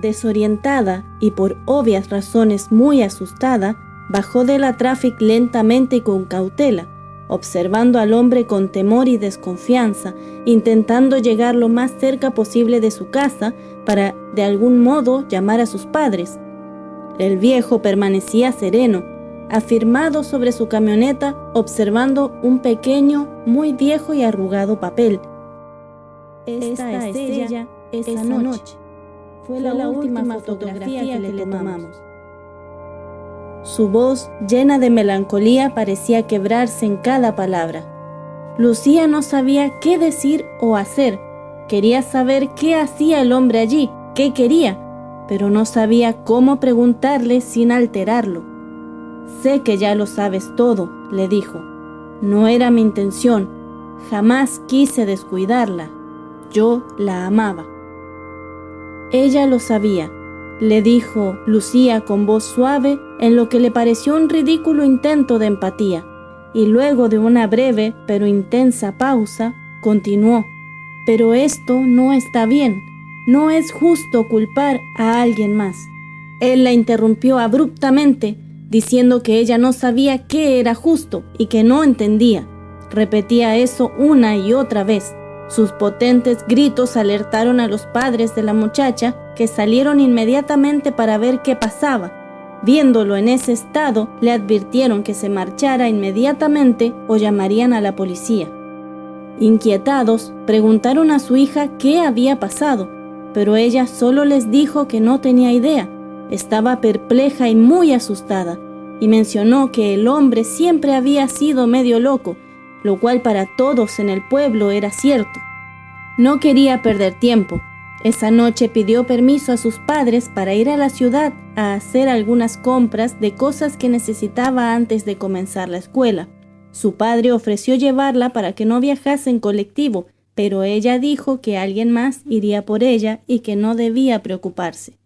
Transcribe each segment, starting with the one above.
Desorientada y por obvias razones muy asustada, bajó de la Traffic lentamente y con cautela, observando al hombre con temor y desconfianza, intentando llegar lo más cerca posible de su casa para de algún modo llamar a sus padres. El viejo permanecía sereno, afirmado sobre su camioneta, observando un pequeño, muy viejo y arrugado papel. Esta es ella, esa noche. Fue la última fotografía que le tomamos. Su voz, llena de melancolía, parecía quebrarse en cada palabra. Lucía no sabía qué decir o hacer. Quería saber qué hacía el hombre allí, qué quería, pero no sabía cómo preguntarle sin alterarlo. «Sé que ya lo sabes todo», le dijo. «No era mi intención. Jamás quise descuidarla. Yo la amaba». «Ella lo sabía», le dijo Lucía con voz suave, en lo que le pareció un ridículo intento de empatía, y luego de una breve pero intensa pausa, continuó: «Pero esto no está bien. No es justo culpar a alguien más». Él la interrumpió abruptamente, diciendo que ella no sabía qué era justo y que no entendía. Repetía eso una y otra vez. Sus potentes gritos alertaron a los padres de la muchacha, que salieron inmediatamente para ver qué pasaba. Viéndolo en ese estado, le advirtieron que se marchara inmediatamente o llamarían a la policía. Inquietados, preguntaron a su hija qué había pasado, pero ella solo les dijo que no tenía idea. Estaba perpleja y muy asustada, y mencionó que el hombre siempre había sido medio loco, lo cual para todos en el pueblo era cierto. No quería perder tiempo. Esa noche pidió permiso a sus padres para ir a la ciudad a hacer algunas compras de cosas que necesitaba antes de comenzar la escuela. Su padre ofreció llevarla para que no viajase en colectivo, pero ella dijo que alguien más iría por ella y que no debía preocuparse.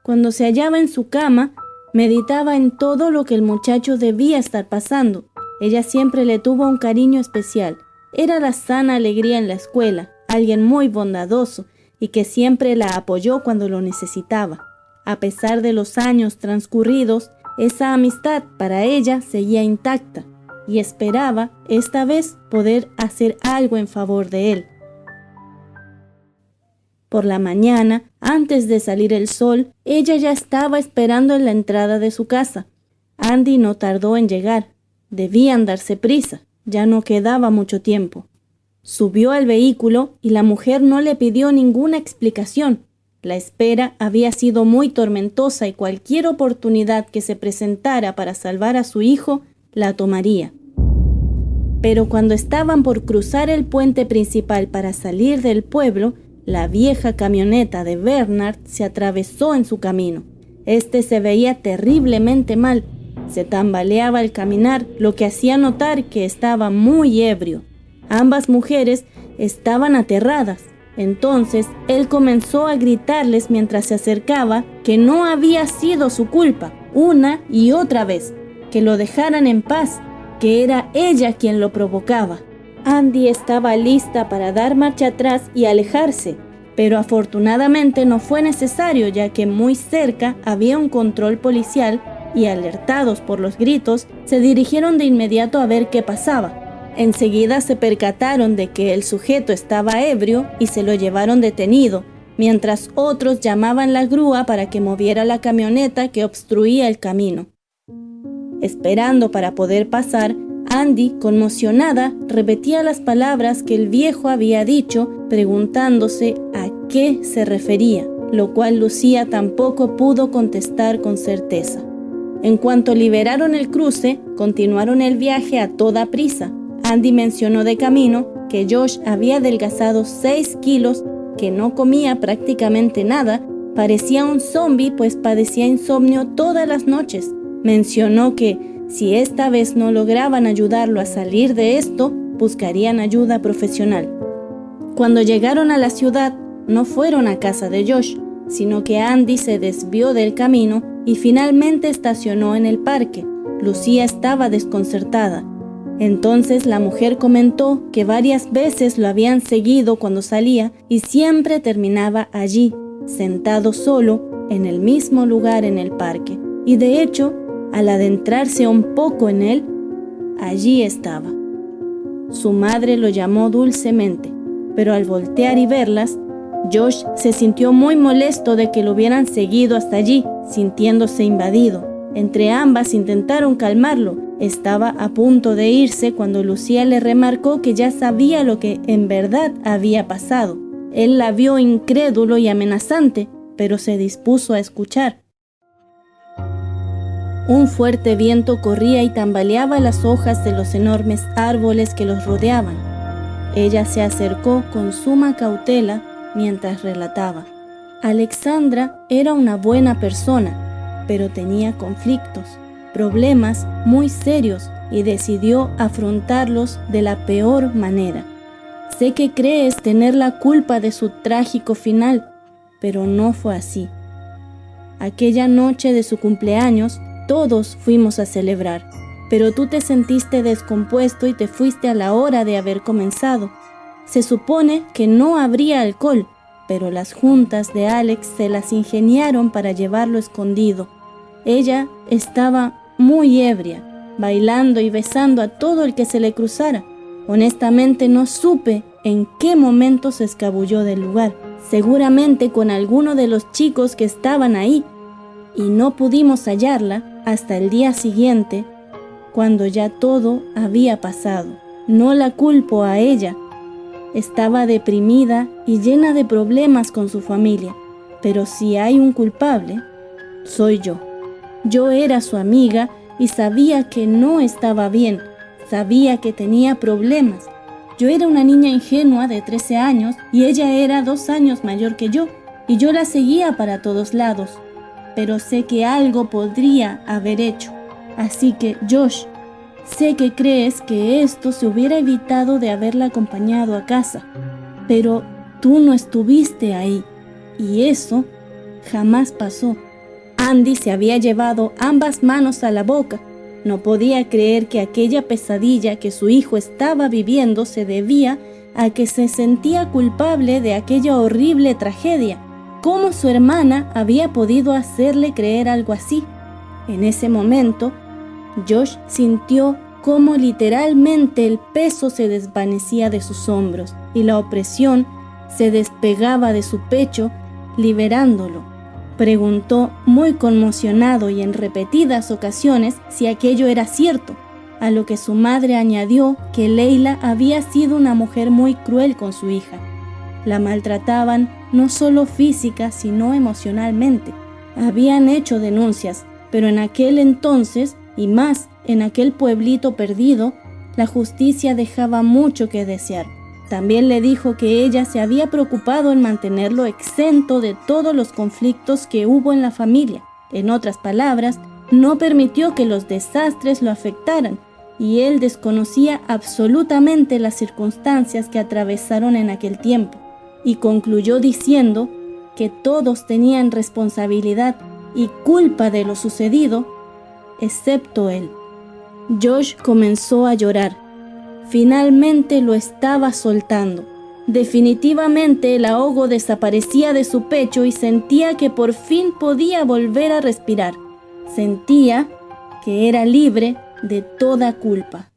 Cuando se hallaba en su cama, meditaba en todo lo que el muchacho debía estar pasando. Ella siempre le tuvo un cariño especial. Era la sana alegría en la escuela, alguien muy bondadoso y que siempre la apoyó cuando lo necesitaba. A pesar de los años transcurridos, esa amistad para ella seguía intacta y esperaba esta vez poder hacer algo en favor de él. Por la mañana, antes de salir el sol, ella ya estaba esperando en la entrada de su casa. Andy no tardó en llegar. Debían darse prisa, ya no quedaba mucho tiempo. Subió al vehículo y la mujer no le pidió ninguna explicación. La espera había sido muy tormentosa y cualquier oportunidad que se presentara para salvar a su hijo la tomaría. Pero cuando estaban por cruzar el puente principal para salir del pueblo, la vieja camioneta de Bernard se atravesó en su camino. Este se veía terriblemente mal. Se tambaleaba al caminar, lo que hacía notar que estaba muy ebrio. Ambas mujeres estaban aterradas. Entonces él comenzó a gritarles mientras se acercaba que no había sido su culpa, una y otra vez, que lo dejaran en paz, que era ella quien lo provocaba. Andy estaba lista para dar marcha atrás y alejarse, pero afortunadamente no fue necesario, ya que muy cerca había un control policial y, alertados por los gritos, se dirigieron de inmediato a ver qué pasaba. Enseguida se percataron de que el sujeto estaba ebrio y se lo llevaron detenido, mientras otros llamaban la grúa para que moviera la camioneta que obstruía el camino. Esperando para poder pasar, Andy, conmocionada, repetía las palabras que el viejo había dicho, preguntándose a qué se refería, lo cual Lucía tampoco pudo contestar con certeza. En cuanto liberaron el cruce, continuaron el viaje a toda prisa. Andy mencionó de camino que Josh había adelgazado 6 kilos, que no comía prácticamente nada, parecía un zombie pues padecía insomnio todas las noches. Mencionó que si esta vez no lograban ayudarlo a salir de esto, buscarían ayuda profesional. Cuando llegaron a la ciudad, no fueron a casa de Josh, sino que Andy se desvió del camino y finalmente estacionó en el parque. Lucía estaba desconcertada. Entonces la mujer comentó que varias veces lo habían seguido cuando salía y siempre terminaba allí, sentado solo en el mismo lugar en el parque. Y de hecho, al adentrarse un poco en él, allí estaba. Su madre lo llamó dulcemente, pero al voltear y verlas, Josh se sintió muy molesto de que lo hubieran seguido hasta allí, sintiéndose invadido. Entre ambas intentaron calmarlo. Estaba a punto de irse cuando Lucía le remarcó que ya sabía lo que en verdad había pasado. Él la vio incrédulo y amenazante, pero se dispuso a escuchar. Un fuerte viento corría y tambaleaba las hojas de los enormes árboles que los rodeaban. Ella se acercó con suma cautela mientras relataba. Alexandra era una buena persona, pero tenía conflictos, problemas muy serios y decidió afrontarlos de la peor manera. Sé que crees tener la culpa de su trágico final, pero no fue así. Aquella noche de su cumpleaños, todos fuimos a celebrar, pero tú te sentiste descompuesto y te fuiste a la hora de haber comenzado. Se supone que no habría alcohol, pero las juntas de Alex se las ingeniaron para llevarlo escondido. Ella estaba muy ebria, bailando y besando a todo el que se le cruzara. Honestamente no supe en qué momento se escabulló del lugar, seguramente con alguno de los chicos que estaban ahí, y no pudimos hallarla hasta el día siguiente, cuando ya todo había pasado. No la culpo a ella. Estaba deprimida y llena de problemas con su familia, pero si hay un culpable, soy yo. Yo era su amiga y sabía que no estaba bien, sabía que tenía problemas. Yo era una niña ingenua de 13 años y ella era 2 años mayor que yo, y yo la seguía para todos lados. Pero sé que algo podría haber hecho. Así que, Josh, sé que crees que esto se hubiera evitado de haberla acompañado a casa, pero tú no estuviste ahí, y eso jamás pasó. Andy se había llevado ambas manos a la boca. No podía creer que aquella pesadilla que su hijo estaba viviendo se debía a que se sentía culpable de aquella horrible tragedia. ¿Cómo su hermana había podido hacerle creer algo así? En ese momento, Josh sintió cómo literalmente el peso se desvanecía de sus hombros y la opresión se despegaba de su pecho, liberándolo. Preguntó muy conmocionado y en repetidas ocasiones si aquello era cierto, a lo que su madre añadió que Leila había sido una mujer muy cruel con su hija. La maltrataban no solo física, sino emocionalmente. Habían hecho denuncias, pero en aquel entonces, y más en aquel pueblito perdido, la justicia dejaba mucho que desear. También le dijo que ella se había preocupado en mantenerlo exento de todos los conflictos que hubo en la familia. En otras palabras, no permitió que los desastres lo afectaran, y él desconocía absolutamente las circunstancias que atravesaron en aquel tiempo. Y concluyó diciendo que todos tenían responsabilidad y culpa de lo sucedido, excepto él. Josh comenzó a llorar. Finalmente lo estaba soltando. Definitivamente el ahogo desaparecía de su pecho y sentía que por fin podía volver a respirar. Sentía que era libre de toda culpa.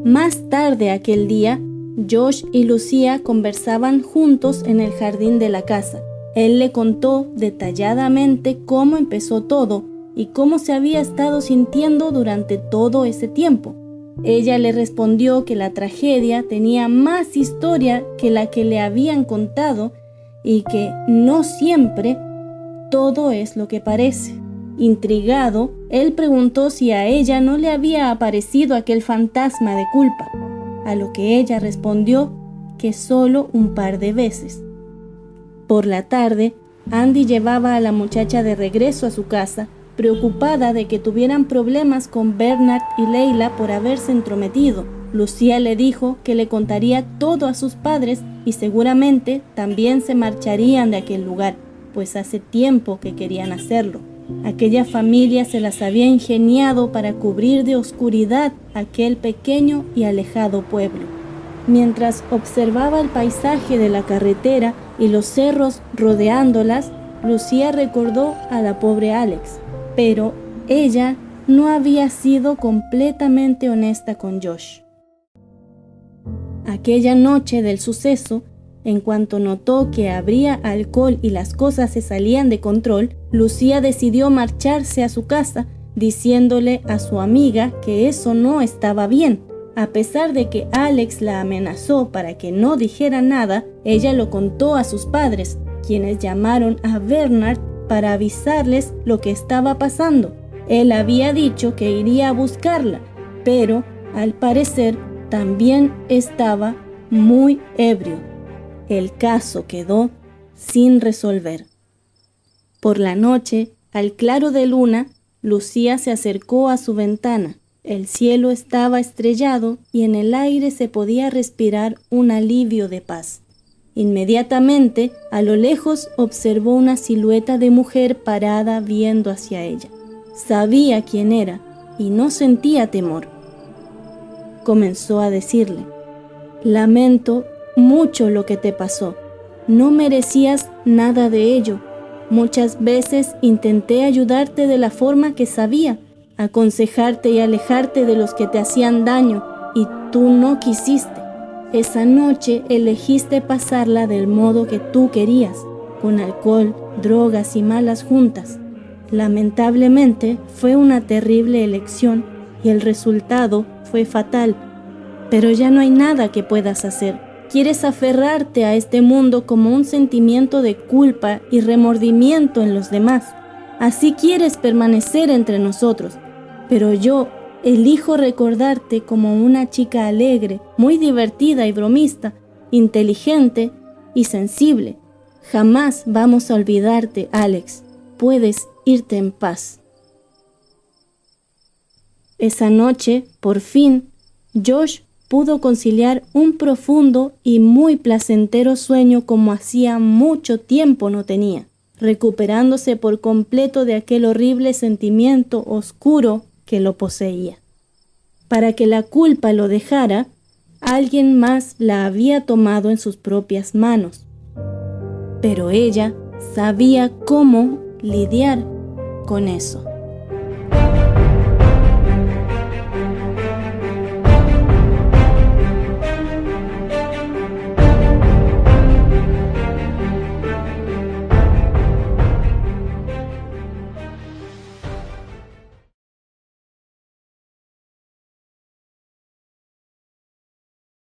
Más tarde aquel día, Josh y Lucía conversaban juntos en el jardín de la casa. Él le contó detalladamente cómo empezó todo y cómo se había estado sintiendo durante todo ese tiempo. Ella le respondió que la tragedia tenía más historia que la que le habían contado y que no siempre todo es lo que parece. Intrigado, él preguntó si a ella no le había aparecido aquel fantasma de culpa, a lo que ella respondió que solo un par de veces. Por la tarde, Andy llevaba a la muchacha de regreso a su casa, preocupada de que tuvieran problemas con Bernard y Leila por haberse entrometido. Lucía le dijo que le contaría todo a sus padres y seguramente también se marcharían de aquel lugar, pues hace tiempo que querían hacerlo. Aquella familia se las había ingeniado para cubrir de oscuridad aquel pequeño y alejado pueblo. Mientras observaba el paisaje de la carretera y los cerros rodeándolas, Lucía recordó a la pobre Alex, pero ella no había sido completamente honesta con Josh. Aquella noche del suceso, en cuanto notó que habría alcohol y las cosas se salían de control, Lucía decidió marcharse a su casa, diciéndole a su amiga que eso no estaba bien. A pesar de que Alex la amenazó para que no dijera nada, ella lo contó a sus padres, quienes llamaron a Bernard para avisarles lo que estaba pasando. Él había dicho que iría a buscarla, pero al parecer también estaba muy ebrio. El caso quedó sin resolver. Por la noche, al claro de luna, Lucía se acercó a su ventana. El cielo estaba estrellado y en el aire se podía respirar un alivio de paz. Inmediatamente, a lo lejos, observó una silueta de mujer parada viendo hacia ella. Sabía quién era y no sentía temor. Comenzó a decirle: «Lamento mucho lo que te pasó. No merecías nada de ello. Muchas veces intenté ayudarte de la forma que sabía, aconsejarte y alejarte de los que te hacían daño, y tú no quisiste. Esa noche elegiste pasarla del modo que tú querías, con alcohol, drogas y malas juntas. Lamentablemente fue una terrible elección y el resultado fue fatal. Pero ya no hay nada que puedas hacer. Quieres aferrarte a este mundo como un sentimiento de culpa y remordimiento en los demás. Así quieres permanecer entre nosotros. Pero yo elijo recordarte como una chica alegre, muy divertida y bromista, inteligente y sensible. Jamás vamos a olvidarte, Alex. Puedes irte en paz». Esa noche, por fin, Josh pudo conciliar un profundo y muy placentero sueño como hacía mucho tiempo no tenía, recuperándose por completo de aquel horrible sentimiento oscuro que lo poseía. Para que la culpa lo dejara, alguien más la había tomado en sus propias manos. Pero ella sabía cómo lidiar con eso.